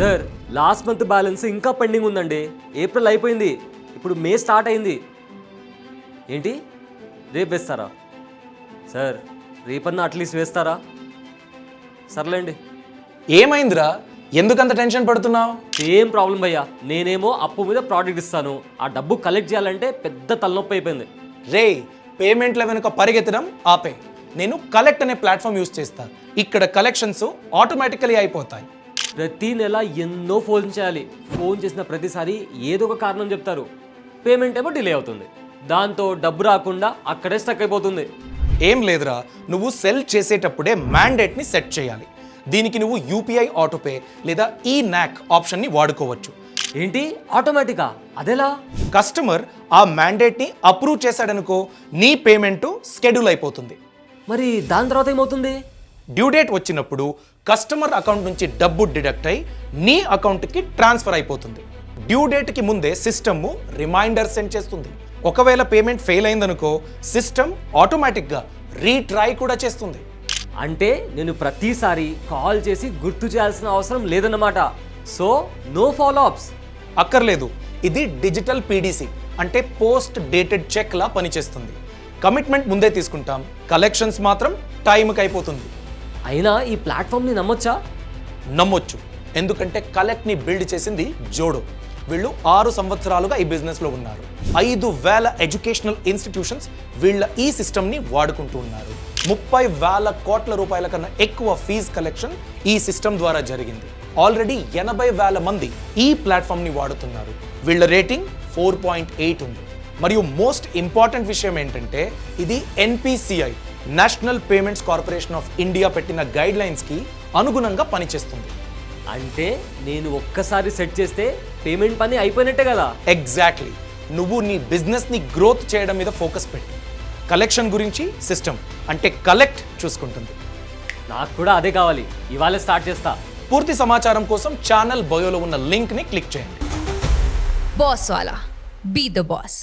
Sir last month balance ఇంకా pending ఉందండి. April అయిపోయింది, ఇప్పుడు మే స్టార్ట్ అయింది. ఏంటి రేపు వేస్తారా? సార్ రేపన్నా అట్లీస్ట్ వేస్తారా? సర్లేండి. ఏమైందిరా, ఎందుకంత టెన్షన్ పడుతున్నావు? ఏం ప్రాబ్లం భయ్యా, నేనేమో అప్పు మీద ప్రోడక్ట్ ఇస్తాను, ఆ డబ్బు కలెక్ట్ చేయాలంటే పెద్ద తలనొప్పి అయిపోయింది. రే, పేమెంట్ల వెనుక పరిగెత్తడం ఆపే. నేను కలెక్ట్ అనే ప్లాట్ఫామ్ యూస్ చేస్తా. ఇక్కడ కలెక్షన్స్ ఆటోమేటికలీ అయిపోతాయి. ప్రతి నెల ఎన్నో ఫోన్ చేయాలి. ఫోన్ చేసిన ప్రతిసారి ఏదో ఒక కారణం చెప్తారు. పేమెంట్ ఏమో డిలే అవుతుంది. దాంతో డబ్బు రాకుండా అక్కడే స్టక్ అయిపోతుంది. ఏం లేదురా, నువ్వు సెల్ చేసేటప్పుడే మ్యాండేట్ని సెట్ చేయాలి. దీనికి నువ్వు యూపీఐ ఆటోపే లేదా ఈ నాక్ ఆప్షన్ని వాడుకోవచ్చు. ఏంటి ఆటోమేటికా? అదెలా? కస్టమర్ ఆ మ్యాండేట్ని అప్రూవ్ చేశాడనుకో, నీ పేమెంట్ స్కెడ్యూల్ అయిపోతుంది. మరి దాని తర్వాత ఏమవుతుంది? డ్యూ డేట్ వచ్చినప్పుడు కస్టమర్ అకౌంట్ నుంచి డబ్బు డిడక్ట్ అయి నీ అకౌంట్కి ట్రాన్స్ఫర్ అయిపోతుంది. డ్యూ డేట్కి ముందే సిస్టమ్ రిమైండర్ సెండ్ చేస్తుంది. ఒకవేళ పేమెంట్ ఫెయిల్ అయిందనుకో, సిస్టమ్ ఆటోమేటిక్గా రీట్రై కూడా చేస్తుంది. అంటే నేను ప్రతిసారి కాల్ చేసి గుర్తు చేయాల్సిన అవసరం లేదన్నమాట. So no follow ups. అక్కర్లేదు. ఇది డిజిటల్ పీడీసీ అంటే పోస్ట్ డేటెడ్ చెక్ లా పనిచేస్తుంది. కమిట్మెంట్ ముందే తీసుకుంటాం, కలెక్షన్స్ మాత్రం టైంకి అయిపోతుంది. అయినా ఈ ప్లాట్ఫామ్ని నమ్మొచ్చా? నమ్మొచ్చు, ఎందుకంటే కలెక్ట్ని బిల్డ్ చేసింది జోడో. వీళ్ళు 6 సంవత్సరాలుగా ఈ బిజినెస్లో ఉన్నారు. 5,000 ఎడ్యుకేషనల్ ఇన్స్టిట్యూషన్స్ వీళ్ళ ఈ సిస్టమ్ని వాడుకుంటూ ఉన్నారు. 30,000 కోట్ల రూపాయల కన్నా ఎక్కువ ఫీజ్ కలెక్షన్ ఈ సిస్టమ్ ద్వారా జరిగింది. ఆల్రెడీ 80,000 మంది ఈ ప్లాట్ఫామ్ని వాడుతున్నారు. వీళ్ళ రేటింగ్ 4.8 ఉంది. మరియు మోస్ట్ ఇంపార్టెంట్ విషయం ఏంటంటే, ఇది NPCI national payments corporation of India పెట్టిన గైడ్ లైన్స్కి అనుగుణంగా పనిచేస్తుంది. అంటే నేను ఒక్కసారి సెట్ చేస్తే పేమెంట్ పని అయిపోయినట్టే కదా? ఎగ్జాక్ట్లీ. నువ్వు నీ బిజినెస్ని గ్రోత్ చేయడం మీద ఫోకస్ పెట్టు. కలెక్షన్ గురించి సిస్టమ్ అంటే కలెక్ట్ చూసుకుంటుంది. నాకు కూడా అదే కావాలి. ఇవాళ స్టార్ట్ చేస్తా. పూర్తి సమాచారం కోసం ఛానల్ బయోలో ఉన్న లింక్ని క్లిక్ చేయండి. Boss Wala. Be the boss.